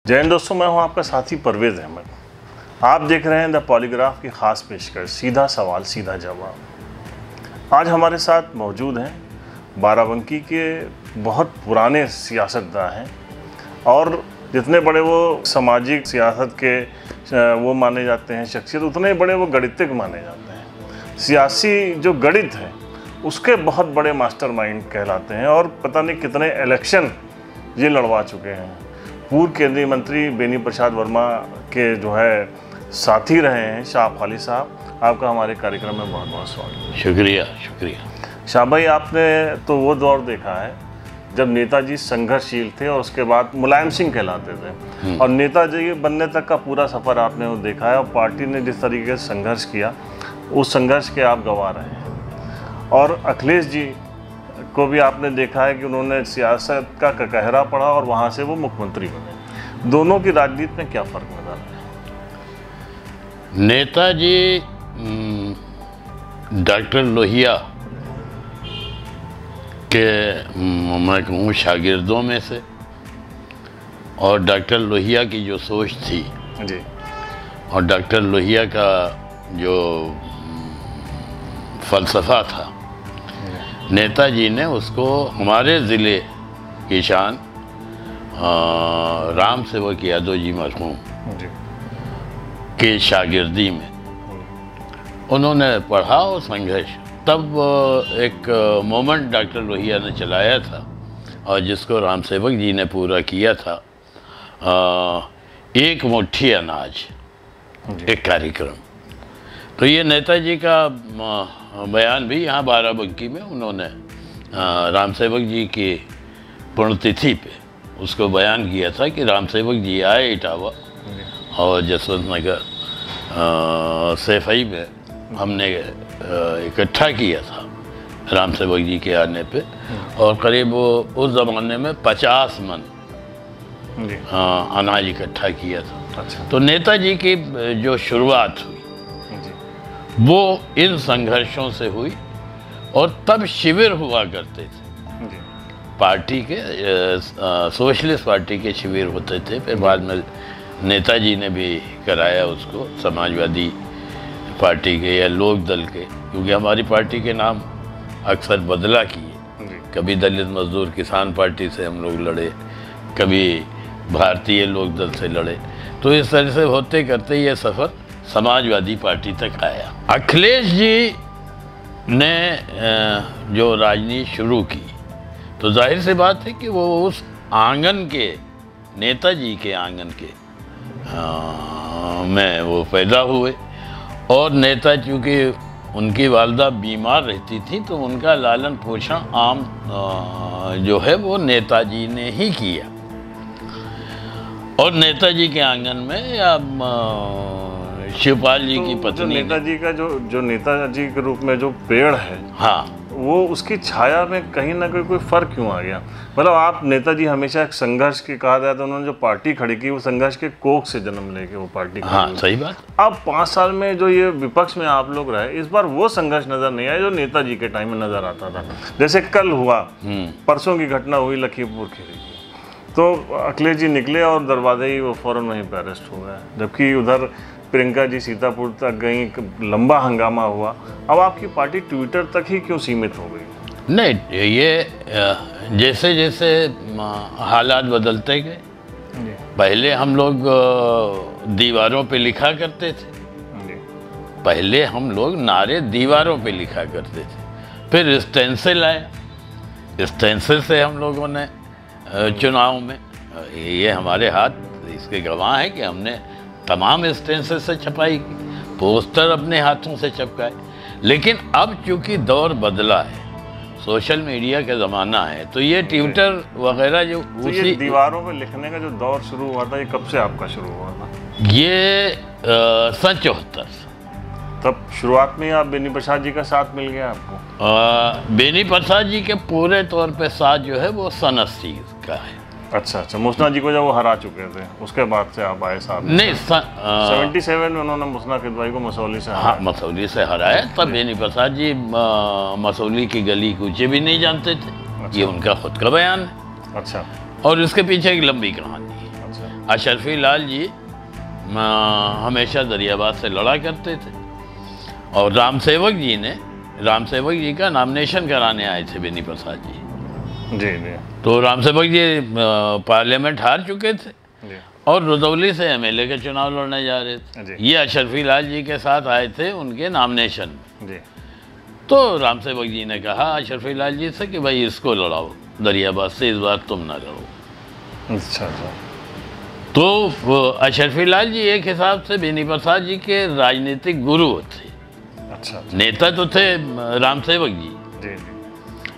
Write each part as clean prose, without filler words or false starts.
जय हिंद दोस्तों, मैं हूं आपका साथी परवेज़ अहमद। आप देख रहे हैं द पॉलीग्राफ की ख़ास पेशकश सीधा सवाल सीधा जवाब। आज हमारे साथ मौजूद हैं बाराबंकी के बहुत पुराने सियासतदान हैं और जितने बड़े वो सामाजिक सियासत के वो माने जाते हैं शख्सियत, उतने बड़े वो गणितज्ञ माने जाते हैं। सियासी जो गणित है उसके बहुत बड़े मास्टरमाइंड कहलाते हैं और पता नहीं कितने इलेक्शन ये लड़वा चुके हैं। पूर्व केंद्रीय मंत्री बेनी प्रसाद वर्मा के जो है साथी रहे हैं शाह अली साहब। आपका हमारे कार्यक्रम में बहुत बहुत स्वागत। शुक्रिया शुक्रिया। शाह भाई, आपने तो वो दौर देखा है जब नेताजी संघर्षशील थे और उसके बाद मुलायम सिंह कहलाते थे, और नेताजी बनने तक का पूरा सफ़र आपने वो देखा है और पार्टी ने जिस तरीके से संघर्ष किया उस संघर्ष के आप गवाह रहे हैं। और अखिलेश जी को भी आपने देखा है कि उन्होंने सियासत का ककहरा पढ़ा और वहाँ से वो मुख्यमंत्री बने। दोनों की राजनीति में क्या फ़र्क नजर आता है? नेताजी डॉक्टर लोहिया के मैं कहूँ शागिर्दों में से, और डॉक्टर लोहिया की जो सोच थी जी, और डॉक्टर लोहिया का जो फ़लसफ़ा था, नेताजी ने उसको हमारे ज़िले की शान राम सेवक यादव जी मरहूम के शागिर्दी में उन्होंने पढ़ा और संघर्ष। तब एक मोमेंट डॉक्टर लोहिया ने चलाया था और जिसको राम सेवक जी ने पूरा किया था, एक मुट्ठी अनाज, एक कार्यक्रम। तो ये नेताजी का बयान भी यहाँ बाराबंकी में उन्होंने राम सेवक जी की पुण्यतिथि पे उसको बयान किया था कि राम सेवक जी आए इटावा और जसवंत नगर सैफई में हमने इकट्ठा किया था राम सेवक जी के आने पे, और करीब उस ज़माने में 50 मन अनाज इकट्ठा किया था। अच्छा। तो नेताजी की जो शुरुआत हुई वो इन संघर्षों से हुई, और तब शिविर हुआ करते थे पार्टी के, सोशलिस्ट पार्टी के शिविर होते थे। फिर बाद में नेताजी ने भी कराया उसको, समाजवादी पार्टी के या लोक दल के, क्योंकि हमारी पार्टी के नाम अक्सर बदला किए। कभी दलित मजदूर किसान पार्टी से हम लोग लड़े, कभी भारतीय लोक दल से लड़े। तो इस तरह से होते करते ये सफ़र समाजवादी पार्टी तक आया। अखिलेश जी ने जो राजनीति शुरू की तो जाहिर सी बात है कि वो उस आंगन के, नेताजी के आंगन के में वो पैदा हुए, और नेता चूँकि उनकी वालदा बीमार रहती थी तो उनका लालन पोषण आम जो है वो नेताजी ने ही किया। और नेताजी के आंगन में या शिवपाल जी की पत्नी, नेताजी का जो नेताजी के रूप में जो पेड़ है, हाँ, वो उसकी छाया में कहीं ना कोई फर्क क्यों आ गया? मतलब आप नेताजी हमेशा एक संघर्ष के कहा जाता है, तो उन्होंने जो पार्टी खड़ी की वो संघर्ष के कोख से जन्म लेके वो पार्टी खड़ी। हाँ, सही बात। अब 5 साल में जो ये विपक्ष में आप लोग रहे, इस बार वो संघर्ष नजर नहीं आया जो नेताजी के टाइम में नजर आता था। जैसे कल हुआ, परसों की घटना हुई लखीमपुर खीरी की, तो अखिलेश जी निकले और दरवाजे ही वो फौरन वहीं पर अरेस्ट हो गए, जबकि उधर प्रियंका जी सीतापुर तक गई, लंबा हंगामा हुआ। अब आपकी पार्टी ट्विटर तक ही क्यों सीमित हो गई? नहीं, ये जैसे जैसे हालात बदलते गए, पहले हम लोग दीवारों पे लिखा करते थे, पहले हम लोग नारे दीवारों पे लिखा करते थे, फिर स्टेंसिल आया, स्टेंसिल से हम लोगों ने चुनाव में, ये हमारे हाथ इसके गवाह हैं कि हमने तमाम स्टेंसिल से छपाई की, पोस्टर अपने हाथों से चिपकाए। लेकिन अब चूंकि दौर बदला है, सोशल मीडिया का ज़माना है, तो ये ट्विटर वगैरह जो तो ये दीवारों पे लिखने का जो दौर शुरू हुआ था, ये कब से आपका शुरू हुआ था? ये सन 74 तब शुरुआत में आप बेनी प्रसाद जी का साथ मिल गया आपको? बेनी प्रसाद जी के पूरे तौर पे साथ जो है वो सन 80 का है। अच्छा, मुसना जी को जब वो हरा चुके थे उसके बाद से आप आए साहब? नहीं, 77 में उन्होंने मुसना किदवाई को मसौली से, हाँ, मसौली से हराया। तब बेनी प्रसाद जी मसौली की गली कूचे भी नहीं जानते थे। अच्छा। ये उनका खुद का बयान है। अच्छा। और इसके पीछे एक लंबी कहानी है। अशरफी लाल जी हमेशा दरियाबाद से लड़ा करते थे और राम सेवक जी का नॉमिनेशन कराने आए थे बेनी प्रसाद जी। जी। तो राम सेवक जी पार्लियामेंट हार चुके थे और रुदौली से एमएलए के चुनाव लड़ने जा रहे थे। ये अशरफी लाल जी के साथ आए थे उनके नॉमिनेशन में। तो राम सेवक जी ने कहा अशरफी लाल जी से कि भाई इसको लड़ाओ दरियाबाद से, इस बार तुम ना लड़ो। अच्छा। तो अशरफी लाल जी एक हिसाब से बेनी प्रसाद जी के राजनीतिक गुरु थे। अच्छा। नेता तो थे राम सेवक जी,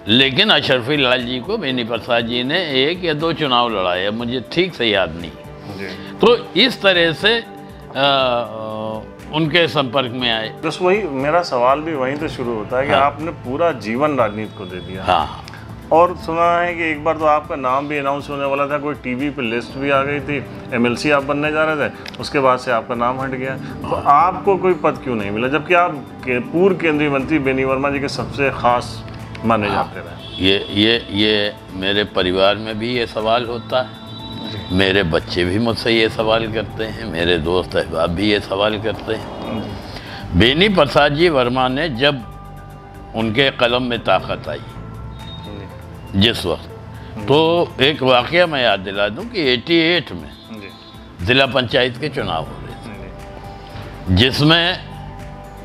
लेकिन अशरफी लाल जी को बेनी प्रसाद जी ने 1 या 2 चुनाव लड़ाए, मुझे ठीक से याद नहीं। तो इस तरह से उनके संपर्क में आए। बस वही मेरा सवाल भी वहीं से शुरू होता है कि हाँ। आपने पूरा जीवन राजनीति को दे दिया। हाँ। और सुना है कि एक बार तो आपका नाम भी अनाउंस होने वाला था, कोई टीवी पे लिस्ट भी आ गई थी, एमएलसी आप बनने जा रहे थे, उसके बाद से आपका नाम हट गया। तो आपको कोई पद क्यों नहीं मिला, जबकि आप पूर्व केंद्रीय मंत्री बेनी वर्मा जी के सबसे खास माने जाते रहे? ये मेरे परिवार में भी ये सवाल होता है, मेरे बच्चे भी मुझसे ये सवाल करते हैं, मेरे दोस्त अहबाब भी ये सवाल करते हैं। बेनी प्रसाद जी वर्मा ने जब उनके कलम में ताकत आई जिस वक्त, तो एक वाक़या मैं याद दिला दूं कि 88 में ज़िला पंचायत के चुनाव हो रहे थे, जिसमें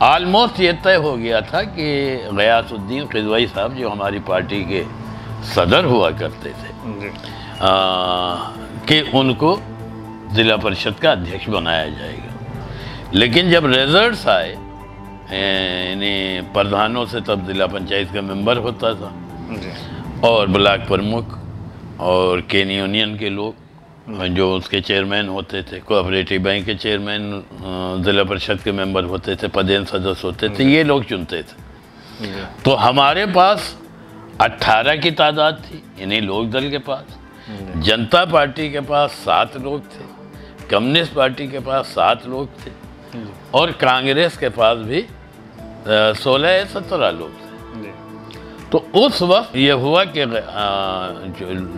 आलमोस्ट ये तय हो गया था कि गयासुद्दीन खिजवाई साहब जो हमारी पार्टी के सदर हुआ करते थे कि उनको ज़िला परिषद का अध्यक्ष बनाया जाएगा। लेकिन जब रिजल्ट्स आए, यानी प्रधानों से तब ज़िला पंचायत का मेंबर होता था और ब्लॉक प्रमुख और केन यूनियन के लोग जो उसके चेयरमैन होते थे, कोऑपरेटिव बैंक के चेयरमैन ज़िला परिषद के मेंबर होते थे, पदेन सदस्य होते थे, ये लोग चुनते थे। तो हमारे पास 18 की तादाद थी, यानी लोक दल के पास, जनता पार्टी के पास 7 लोग थे, कम्युनिस्ट पार्टी के पास 7 लोग थे और कांग्रेस के पास भी 16 या 17 लोग थे। तो उस वक्त ये हुआ कि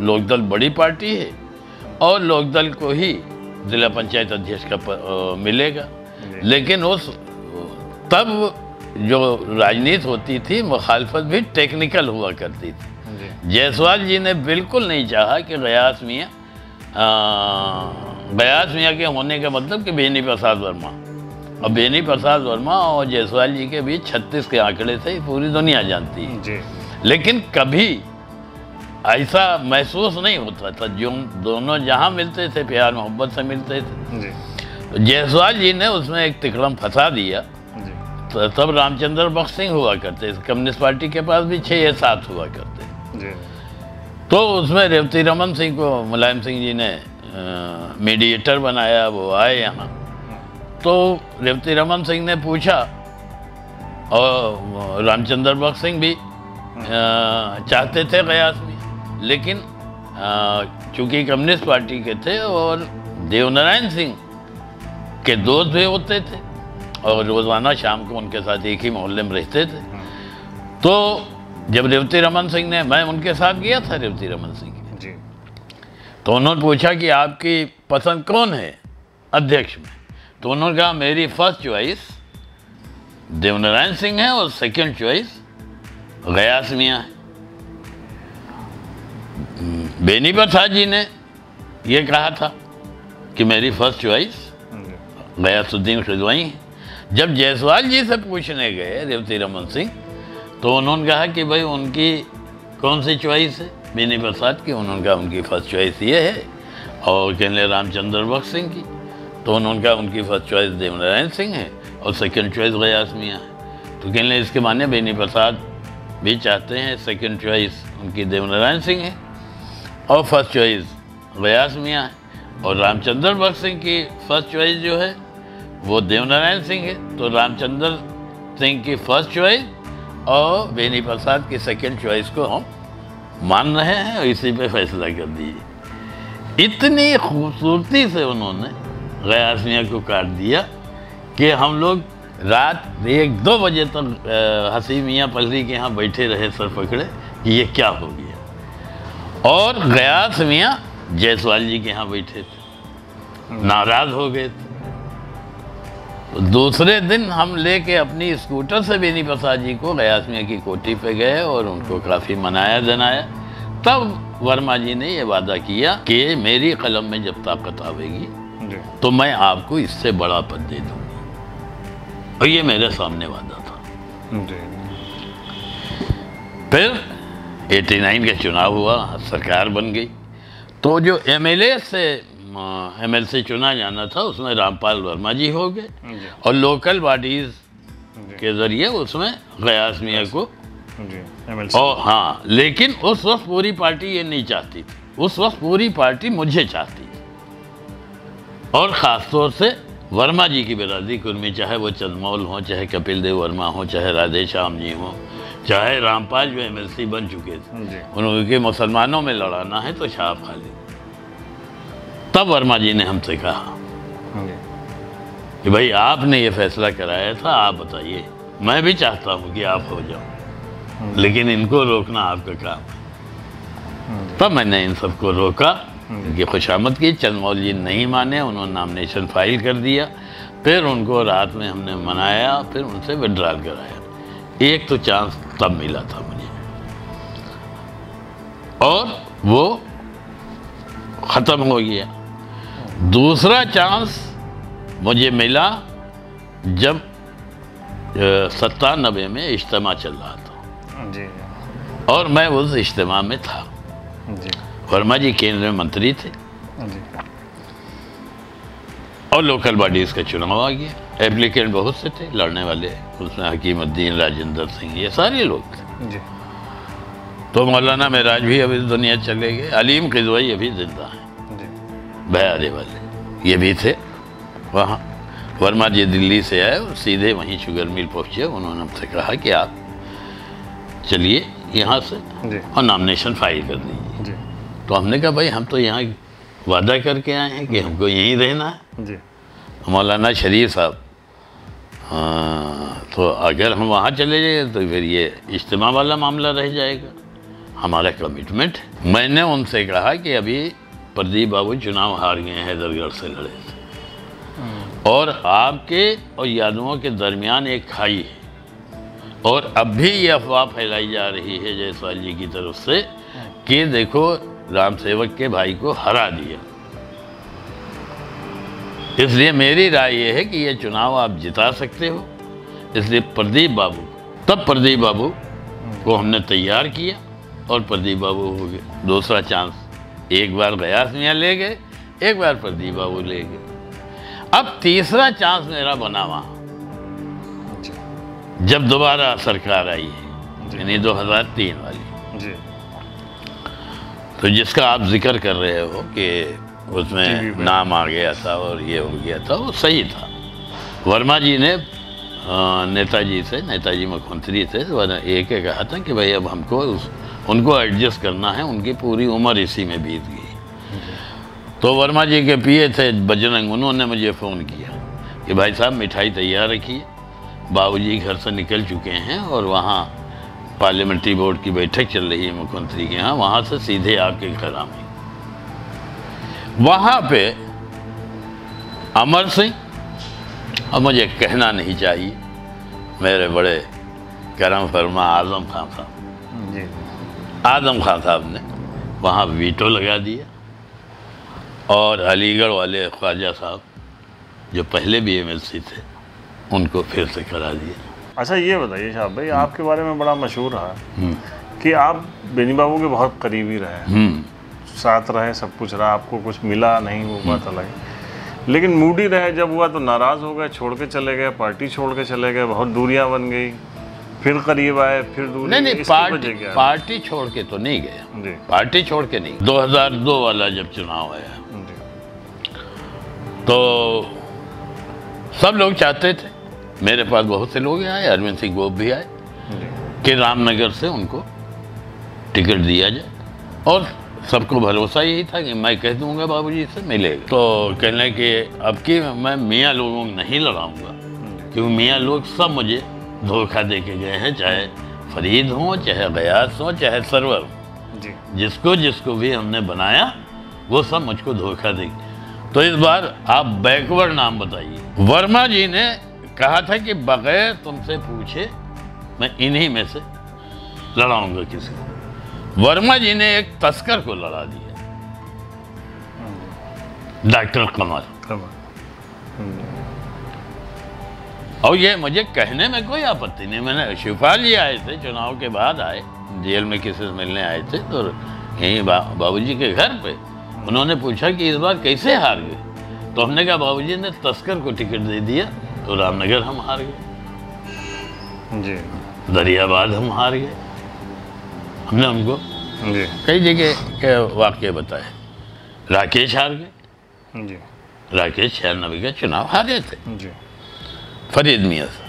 लोकदल बड़ी पार्टी है और लोकदल को ही ज़िला पंचायत अध्यक्ष का मिलेगा। लेकिन तब जो राजनीति होती थी, मुखालफत भी टेक्निकल हुआ करती थी। जायसवाल जी ने बिल्कुल नहीं चाहा कि गयास मियाँ के होने का मतलब कि बेनी प्रसाद वर्मा, और बेनी प्रसाद वर्मा और जायसवाल जी के बीच 36 के आंकड़े थे, पूरी दुनिया जानती है जी। लेकिन कभी ऐसा महसूस नहीं होता था, जो दोनों जहाँ मिलते थे प्यार मोहब्बत से मिलते थे जी। तो जायसवाल जी ने उसमें एक तिकड़म फंसा दिया। तो तब रामचंद्र बख्श सिंह हुआ करते, कम्युनिस्ट पार्टी के पास भी 6 या 7 हुआ करते जी। तो उसमें रेवती रमन सिंह को मुलायम सिंह जी ने मीडिएटर बनाया, वो आए यहाँ। तो रेवती रमन सिंह ने पूछा और रामचंद्र बख्श सिंह भी चाहते थे गयास में, लेकिन चूँकि कम्युनिस्ट पार्टी के थे और देवनारायण सिंह के दोस्त भी होते थे और रोज़ाना शाम को उनके साथ एक ही मोहल्ले में रहते थे। तो जब रेवती रमन सिंह ने, मैं उनके साथ गया था रेवती रमन सिंह जी, तो उन्होंने पूछा कि आपकी पसंद कौन है अध्यक्ष में, तो उन्होंने कहा मेरी फर्स्ट चॉइस देवनारायण सिंह है और सेकंड चॉइस गयास मियाँ है। बेनी प्रसाद जी ने ये कहा था कि मेरी फर्स्ट चॉइस गयासुद्दीन खिजवाई है। जब जायसवाल जी से पूछने गए रेवती रमन सिंह, तो उन्होंने कहा कि भाई उनकी कौन सी चॉइस है बेनी प्रसाद की, उन्होंने कहा उनकी फर्स्ट चॉइस ये है, और कहने रामचंद्र बख्श सिंह की, तो उन्होंने कहा उनकी फर्स्ट चॉइस देवनारायण सिंह है और सेकंड चॉइस गयास मियाँ है। तो कहने इसके माने बेनी प्रसाद भी चाहते हैं सेकंड चॉइस उनकी देवनारायण सिंह है और फर्स्ट चॉइस गयास मियाँ है, और रामचंद्र बख्श सिंह की फर्स्ट चॉइस जो है वो देवनारायण सिंह है। तो रामचंद्र सिंह की फर्स्ट चॉइस और बेनी प्रसाद की सेकंड चॉइस को हम मान रहे हैं और इसी पे फैसला कर दीजिए। इतनी खूबसूरती से उन्होंने गयास मियाँ को काट दिया कि हम लोग रात 1-2 बजे तक हसी मियाँ पलरी के यहाँ बैठे रहे सर पकड़े कि ये क्या हो गया, और गयास मियाँ जायसवाल जी के यहाँ बैठे थे। नाराज हो गए थे। तो दूसरे दिन हम लेके अपनी स्कूटर से बेनी प्रसाद जी को गयास मियां की कोठी पे गए और उनको काफ़ी मनाया धनाया। तब वर्मा जी ने ये वादा किया कि मेरी कलम में जब ताकत आवेगी तो मैं आपको इससे बड़ा पद दे दूंगा, और ये मेरे सामने वादा था। फिर 89 का चुनाव हुआ, सरकार बन गई। तो जो एमएलए से एमएलसी चुना जाना था उसमें रामपाल वर्मा जी हो गए, और लोकल बॉडीज के जरिए उसमें गयास मियां को। और हाँ, लेकिन उस वक्त पूरी पार्टी ये नहीं चाहती थी, उस वक्त पूरी पार्टी मुझे चाहती थी, और ख़ास तौर से वर्मा जी की बिरादरी कुर्मी, चाहे वो चंद्रमौल हो, चाहे कपिल देव वर्मा हो, चाहे राधे श्याम जी हो, चाहे रामपाल जो एमएलसी बन चुके थे, उनके मुसलमानों में लड़ाना है तो छाप खाली। तब वर्मा जी ने हमसे कहा कि भाई आपने ये फैसला कराया था, आप बताइए, मैं भी चाहता हूँ कि आप हो जाओ, लेकिन इनको रोकना आपका काम है। तब मैंने इन सबको रोका, उनकी खुशामद की। चंद्रमौल जी नहीं माने, उन्होंने नॉमिनेशन फाइल कर दिया। फिर उनको रात में हमने मनाया, फिर उनसे विड्रॉल कराया। एक तो चांस तब मिला था मुझे, और वो ख़त्म हो गया। दूसरा चांस मुझे मिला जब 97 में इज्तिमा चल रहा था जी, और मैं उस इज्तिमा में था जी। वर्मा जी केंद्रीय मंत्री थे जी। और लोकल बॉडीज़ का चुनाव आ गया। एप्लीकेंट बहुत से थे लड़ने वाले, उसमें हकीमुद्दीन, राजेंद्र सिंह, ये सारे लोग थे जी। तो मौलाना मेराज भी अभी दुनिया चले गए, अलीम किजवई अभी जिंदा हैं, बयारे वाले ये भी थे वहाँ। वर्मा जी दिल्ली से आए और सीधे वहीं शुगर मिल पहुँचे। उन्होंने हमसे कहा कि आप चलिए यहाँ से और नॉमिनेशन फाइल कर दीजिए। तो हमने कहा भाई हम तो यहाँ वादा करके आए हैं कि हमको यहीं रहना है जी। मौलाना शरीफ साहब, तो अगर हम वहाँ चले जाए तो फिर ये इज्तिमा वाला मामला रह जाएगा, हमारा कमिटमेंट। मैंने उनसे कहा कि अभी प्रदीप बाबू चुनाव हार गए हैं, हैदरगढ़ से लड़े थे, और आपके और यादवों के दरमियान एक खाई है, और अब भी ये अफवाह फैलाई जा रही है जायसवाल जी की तरफ से कि देखो राम सेवक के भाई को हरा दिया। इसलिए मेरी राय ये है कि ये चुनाव आप जिता सकते हो, इसलिए प्रदीप बाबू, तब प्रदीप बाबू को हमने तैयार किया और प्रदीप बाबू हो गए। दूसरा चांस एक बार गयास मियां ले गए, एक बार प्रदीप बाबू ले गए। अब तीसरा चांस मेरा बना वहाँ जब दोबारा सरकार आई है, यानी 2003 वाली जी। तो जिसका आप जिक्र कर रहे हो कि उसमें नाम आ गया था और ये हो गया था, वो सही था। वर्मा जी ने नेताजी से, नेताजी मुख्यमंत्री थे, एक कहा था कि भाई अब हमको उनको एडजस्ट करना है, उनकी पूरी उम्र इसी में बीत गई। तो वर्मा जी के पीए थे बजरंग, उन्होंने मुझे फ़ोन किया कि भाई साहब मिठाई तैयार रखिए, बाबूजी घर से निकल चुके हैं और वहाँ पार्लियामेंट्री बोर्ड की बैठक चल रही है मुख्यमंत्री के यहाँ, वहाँ से सीधे आपके घर आएंगे। वहाँ पे अमर सिंह, और मुझे कहना नहीं चाहिए, मेरे बड़े करम फरमा आजम खान साहब जी, आजम खान साहब ने वहाँ वीटो लगा दिया, और अलीगढ़ वाले ख्वाजा साहब जो पहले भी एमएलसी थे उनको फिर से करा दिया। अच्छा ये बताइए साहब भाई, आपके बारे में बड़ा मशहूर है कि आप बेनी बाबू के बहुत करीबी रहे, साथ रहे, सब कुछ रहा, आपको कुछ मिला नहीं वो बात अलग है, लेकिन मूडी रहे। जब हुआ तो नाराज़ हो गए, छोड़ के चले गए, पार्टी छोड़ के चले गए, बहुत दूरियां बन गई, फिर करीब आए, फिर दूर। नहीं, पार्टी छोड़ के तो नहीं गया, पार्टी छोड़ के नहीं। 2002 वाला जब चुनाव आया तो सब लोग चाहते थे, मेरे पास बहुत से लोग आए, अरविंद सिंह गोप भी आए कि रामनगर से उनको टिकट दिया जाए, और सबको भरोसा यही था कि मैं कह दूंगा बाबूजी से मिलेगा। तो कहने कि अब की मैं मियाँ लोगों को नहीं लड़ाऊंगा, क्योंकि मियाँ लोग सब मुझे धोखा दे के गए हैं, चाहे फरीद हो, चाहे गयास हो, चाहे सरवर हो, जिसको जिसको भी हमने बनाया वो सब मुझको धोखा दे। तो इस बार आप बैकवर्ड नाम बताइए। वर्मा जी ने कहा था कि बगैर तुमसे पूछे मैं इन्हीं में से लड़ाऊंगा किसी को। वर्मा जी ने एक तस्कर को लड़ा दिया, डॉक्टर कमल। और ये मुझे कहने में कोई आपत्ति नहीं। मैंने शिवपाल जी आए थे, चुनाव के बाद आए, जेल में किसी से मिलने आए थे, तो यहीं बाबूजी के घर पे उन्होंने पूछा कि इस बार कैसे हार गए। तो हमने कहा बाबूजी ने तस्कर को टिकट दे दिया तो रामनगर हम हार गए जी, दरियाबाद हम हार गए। हमने उनको जी कई जगह के वाक्य बताए। राकेश हार गए जी, राकेश 96 का चुनाव हारे थे जी, फरीद मियाँ से।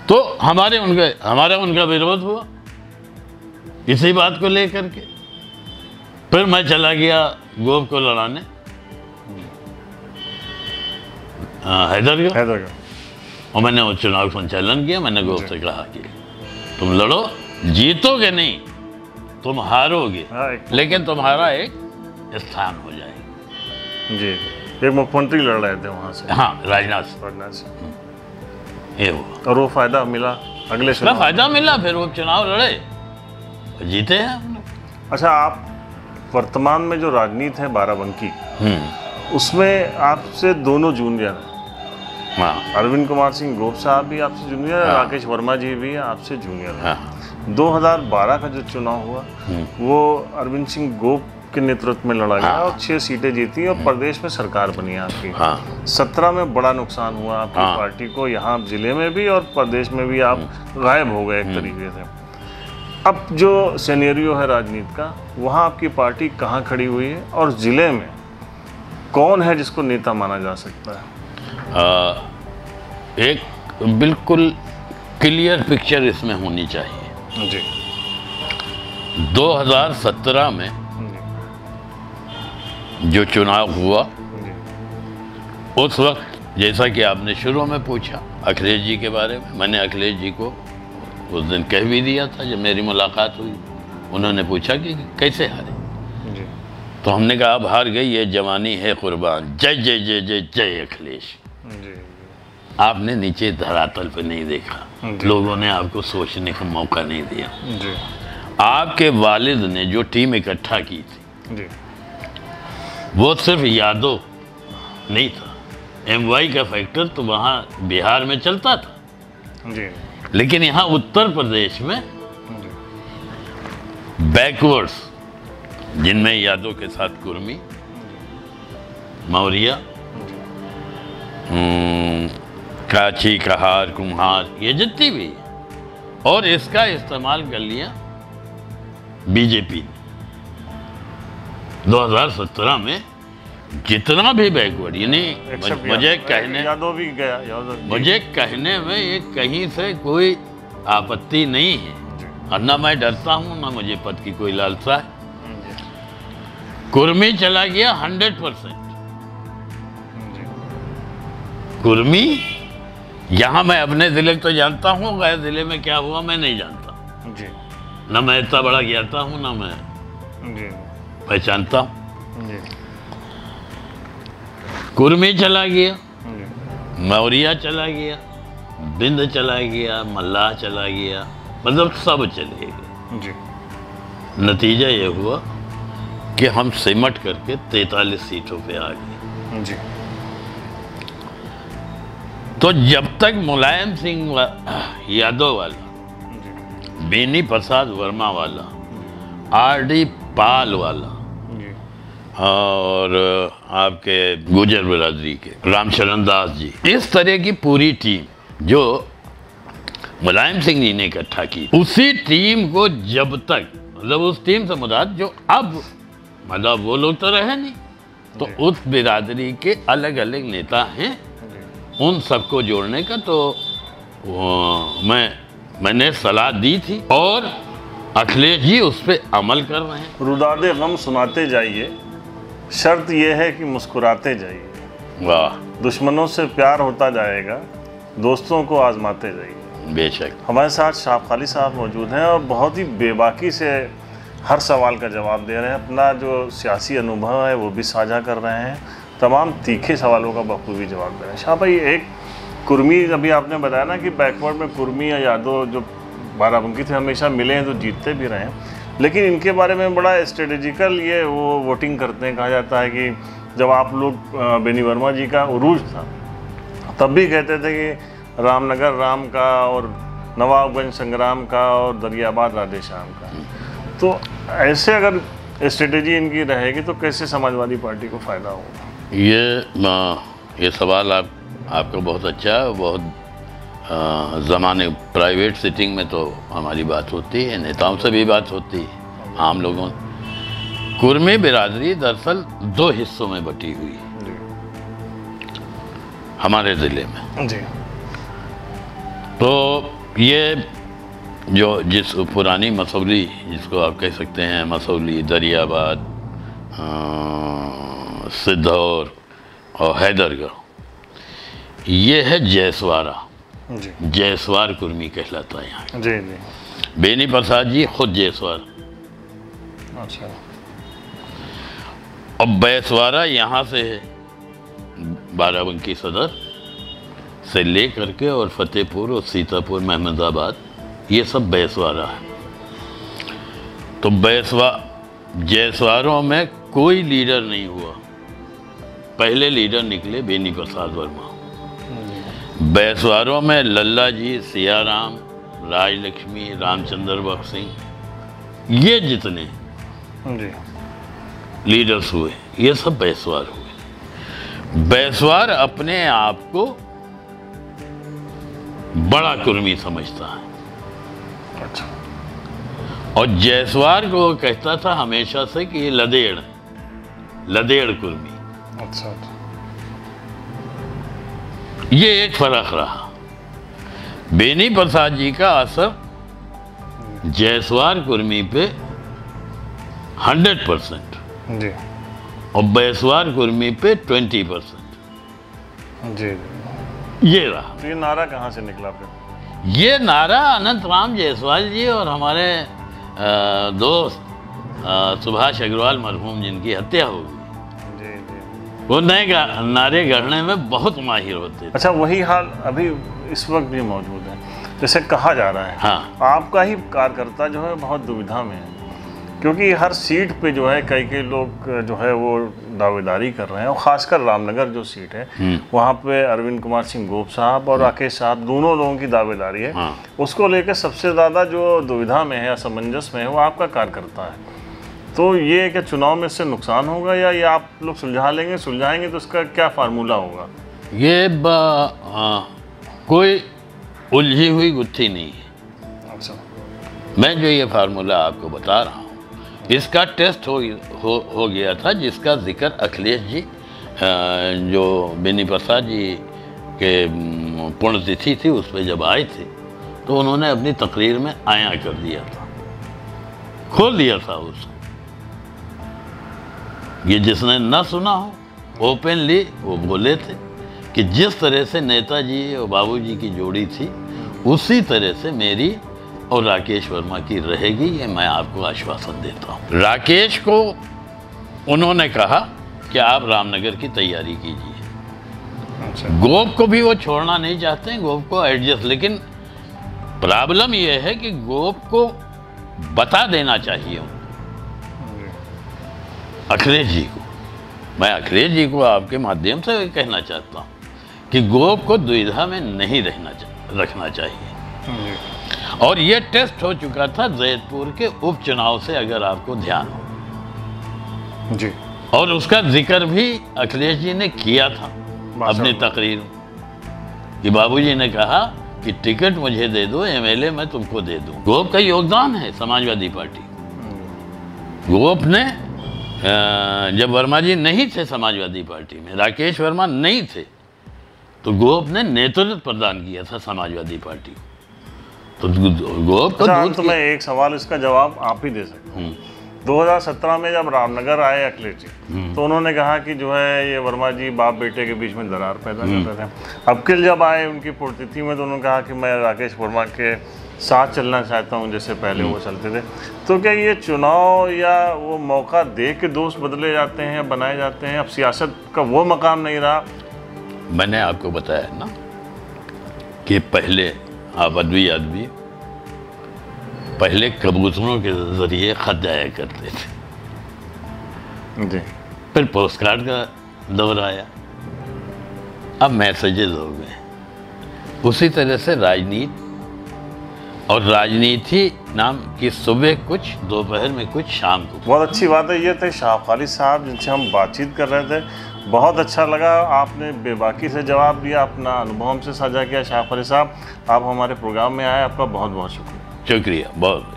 तो हमारा उनका विरोध हुआ इसी बात को लेकर के। फिर मैं चला गया गोप को लड़ाने हैदरगढ़, और मैंने वो चुनाव संचालन किया। मैंने गोप से कहा कि तुम लड़ो, जीतोगे नहीं, तुम हारोगे, लेकिन तुम्हारा एक स्थान हो जाएगा जी। एक मुख्यमंत्री लड़ रहे थे वहाँ से, हाँ, राजनाथ से। ये हुआ और वो फायदा मिला, अगले चुनाव फायदा मिला, फिर वो चुनाव लड़े, जीते हैं हम लोग। अच्छा, आप वर्तमान में जो राजनीति है बाराबंकी, उसमें आपसे दोनों जूनियर हैं। हाँ। अरविंद कुमार सिंह गोप साहब भी आपसे जूनियर है, राकेश वर्मा जी भी आपसे जूनियर है। 2012 का जो चुनाव हुआ वो अरविंद सिंह गोप के नेतृत्व में लड़ा गया और 6 सीटें जीती और प्रदेश में सरकार बनी आपकी। 17 में बड़ा नुकसान हुआ आपकी पार्टी को, यहाँ जिले में भी और प्रदेश में भी आप गायब हो गए एक तरीके से। अब जो सिनेरियो है राजनीति का, वहाँ आपकी पार्टी कहाँ खड़ी हुई है और जिले में कौन है जिसको नेता माना जा सकता है? एक बिल्कुल क्लियर पिक्चर इसमें होनी चाहिए जी। 2017 में जो चुनाव हुआ, उस वक्त जैसा कि आपने शुरू में पूछा अखिलेश जी के बारे में, मैंने अखिलेश जी को उस दिन कह भी दिया था जब मेरी मुलाकात हुई। उन्होंने पूछा कि कैसे हारे जी। तो हमने कहा अब हार गई, ये जवानी है कुर्बान, जय जय जय जय जय अखिलेश जी। आपने नीचे धरातल पे नहीं देखा, लोगों ने आपको सोचने का मौका नहीं दिया जी। आपके वालिद ने जो टीम इकट्ठा की थी जी, वो सिर्फ यादव नहीं था, MY का फैक्टर तो वहाँ बिहार में चलता था जी। लेकिन यहाँ उत्तर प्रदेश में बैकवर्ड्स, जिनमें यादव के साथ कुर्मी, मौर्य, काची, कहार, कुम्हार, ये जितनी भी, और इसका इस्तेमाल कर लिया बीजेपी ने। 2017 में जितना भी बैकवर्ड, यानी मुझे कहने में ये कहीं से कोई आपत्ति नहीं है, और ना मैं डरता हूँ ना मुझे पद की कोई लालसा है। कुर्मी चला गया 100%। कुर्मी यहाँ मैं अपने जिले तो जानता हूँ, गए जिले में क्या हुआ मैं नहीं जानता जी। ना मैं इतना बड़ा ज्ञाता हूँ ना मैं जी पहचानता हूँ जी। कुर्मी चला गया, मौर्या चला गया, बिंद चला गया, मल्लाह चला गया, मतलब सब चले गए जी। नतीजा ये हुआ कि हम सिमट करके 43 सीटों पे आ गए जी। तो जब तक मुलायम सिंह यादव वाला, बेनी प्रसाद वर्मा वाला, RD पाल वाला और आपके गुजर बिरादरी के रामचरण दास जी, इस तरह की पूरी टीम जो मुलायम सिंह जी ने इकट्ठा की, उसी टीम को जब तक, मतलब उस टीम से मुराद जो अब, मतलब वो लोग तो रहे नहीं, तो उस बिरादरी के अलग अलग नेता हैं, उन सबको जोड़ने का तो मैंने सलाह दी थी और अखिलेश जी उस पर अमल कर रहे हैं। रुदादे गम सुनाते जाइए, शर्त यह है कि मुस्कुराते जाइए। वाह। दुश्मनों से प्यार होता जाएगा, दोस्तों को आजमाते जाइए। बेशक। हमारे साथ शाह खाली साहब मौजूद हैं और बहुत ही बेबाकी से हर सवाल का जवाब दे रहे हैं, अपना जो सियासी अनुभव है वो भी साझा कर रहे हैं। तमाम तीखे सवालों का बखूबी जवाब दे रहे हैं। शाह भाई, एक कुर्मी, अभी आपने बताया ना कि बैकवर्ड में कुर्मी या यादव जो बाराबंकी थे हमेशा मिले हैं तो जीतते भी रहे हैं, लेकिन इनके बारे में बड़ा स्ट्रेटेजिकल ये वो वोटिंग करते हैं। कहा जाता है कि जब आप लोग बेनी वर्मा जी का उरूज था तब भी कहते थे कि रामनगर राम का और नवाबगंज संग्राम का और दरियाबाद राधे श्याम का। तो ऐसे अगर स्ट्रेटेजी इनकी रहेगी तो कैसे समाजवादी पार्टी को फ़ायदा होगा? ये सवाल आपका बहुत अच्छा है। बहुत ज़माने प्राइवेट सिटिंग में तो हमारी बात होती है, नेताओं से भी बात होती है, आम लोगों। कुर्मी बिरादरी दरअसल 2 हिस्सों में बटी हुई है हमारे ज़िले में जी। तो ये जो जिस पुरानी मसौली, जिसको आप कह सकते हैं मसौली, दरियाबाद, सिद्धौर और हैदरगढ़, ये है जयसवारा जी। जयसवार कुर्मी कहलाता है यहाँ। जी जी। बेनी प्रसाद जी खुद जयसवार। अच्छा। अब बैसवारा यहाँ से है, बाराबंकी सदर से ले करके और फतेहपुर और सीतापुर, महमदाबाद, ये सब बैसवारा है। तो जयसवारों में कोई लीडर नहीं हुआ। पहले लीडर निकले बेनी प्रसाद वर्मा। बैसवारों में लल्ला जी, सियाराम, राजलक्ष्मी, रामचंद्र बख्श सिंह, ये जितने जी लीडर्स हुए ये सब बैसवार हुए। बैसवार अपने आप को बड़ा कुर्मी समझता है। अच्छा। और जयसवार को वो कहता था हमेशा से कि ये लदेड़ कुर्मी। अच्छा। ये एक फर्क रहा। बेनी प्रसाद जी का असर जयसवार कुर्मी पे 100% जी और बैसवार कुर्मी पे 20%। जी। ये रहा। तो ये नारा कहाँ से निकला फिर? ये नारा अनंत राम जायसवाल जी और हमारे दोस्त सुभाष अग्रवाल मरहूम, जिनकी हत्या हो गई, जी जी, वो नए नारे गढ़ने में बहुत माहिर होते थे। अच्छा, वही हाल अभी इस वक्त भी मौजूद है। जैसे कहा जा रहा है, हाँ, आपका ही कार्यकर्ता जो है बहुत दुविधा में है, क्योंकि हर सीट पे जो है कई लोग जो है वो दावेदारी कर रहे हैं, और ख़ासकर रामनगर जो सीट है वहाँ पे अरविंद कुमार सिंह गोप साहब और राकेश साहब, दोनों लोगों की दावेदारी है। हाँ। उसको लेकर सबसे ज़्यादा जो दुविधा में है, असमंजस में है, वो आपका कार्यकर्ता है। तो ये क्या चुनाव में इससे नुकसान होगा, या ये आप लोग सुलझाएंगे तो इसका क्या फार्मूला होगा? ये कोई उलझी हुई गुत्थी नहीं है। अच्छा। मैं जो ये फार्मूला आपको बता रहा हूँ, इसका टेस्ट हो गया था, जिसका जिक्र अखिलेश जी, जो बेनी प्रसाद जी के पुण्यतिथि थी उस पर जब आए थे, तो उन्होंने अपनी तकरीर में आया कर दिया था, खोल दिया था उसको। ये जिसने ना सुना हो, ओपनली वो बोले थे कि जिस तरह से नेताजी और बाबूजी की जोड़ी थी, उसी तरह से मेरी और राकेश वर्मा की रहेगी, ये मैं आपको आश्वासन देता हूँ। राकेश को उन्होंने कहा कि आप रामनगर की तैयारी कीजिए। अच्छा। गोप को भी वो छोड़ना नहीं चाहते हैं, गोप को एडजस्ट, लेकिन प्रॉब्लम ये है कि गोप को बता देना चाहिए अखिलेश जी को। मैं अखिलेश जी को आपके माध्यम से कहना चाहता हूँ कि गोप को दुविधा में नहीं रखना चाहिए। और ये टेस्ट हो चुका था जैदपुर के उपचुनाव से, अगर आपको ध्यान हो जी, और उसका जिक्र भी अखिलेश जी ने किया था अपनी तकरीर में, कि बाबूजी ने कहा कि टिकट मुझे दे दो, एमएलए मैं तुमको दे दूं। गोप का योगदान है समाजवादी पार्टी। गोप ने जब वर्मा जी नहीं थे समाजवादी पार्टी में, राकेश वर्मा नहीं थे, तो गोप ने नेतृत्व प्रदान किया था समाजवादी पार्टी को। तो गोप को तो मैं एक सवाल, इसका जवाब आप ही दे सकते हैं। 2017 में जब रामनगर आए अखिलेश जी, तो उन्होंने कहा कि जो है ये वर्मा जी बाप बेटे के बीच में दरार पैदा कर रहे थे। अब किल जब आए उनकी पुण्यतिथि में, तो उन्होंने कहा कि मैं राकेश वर्मा के साथ चलना चाहता हूँ जैसे पहले वो चलते थे। तो क्या ये चुनाव या वो मौका दे के दोस्त बदले जाते हैं या बनाए जाते हैं? अब सियासत का वो मकाम नहीं रहा। मैंने आपको बताया ना कि पहले आप आदमी पहले कबूतरों के जरिए खत जाया करते थे जी। फिर पोस्ट कार्ड का दौर आया, अब मैसेजेस हो गए। उसी तरह से राजनीति, और राजनीति नाम की सुबह कुछ, दोपहर में कुछ, शाम को। बहुत अच्छी बात है। ये थे शाह खालिद साहब जिनसे हम बातचीत कर रहे थे। बहुत अच्छा लगा, आपने बेबाकी से जवाब दिया, अपना अनुभव हमसे साझा किया। शाह खालिद साहब, आप हमारे प्रोग्राम में आए, आपका बहुत बहुत शुक्रिया। शुक्रिया, बहुत।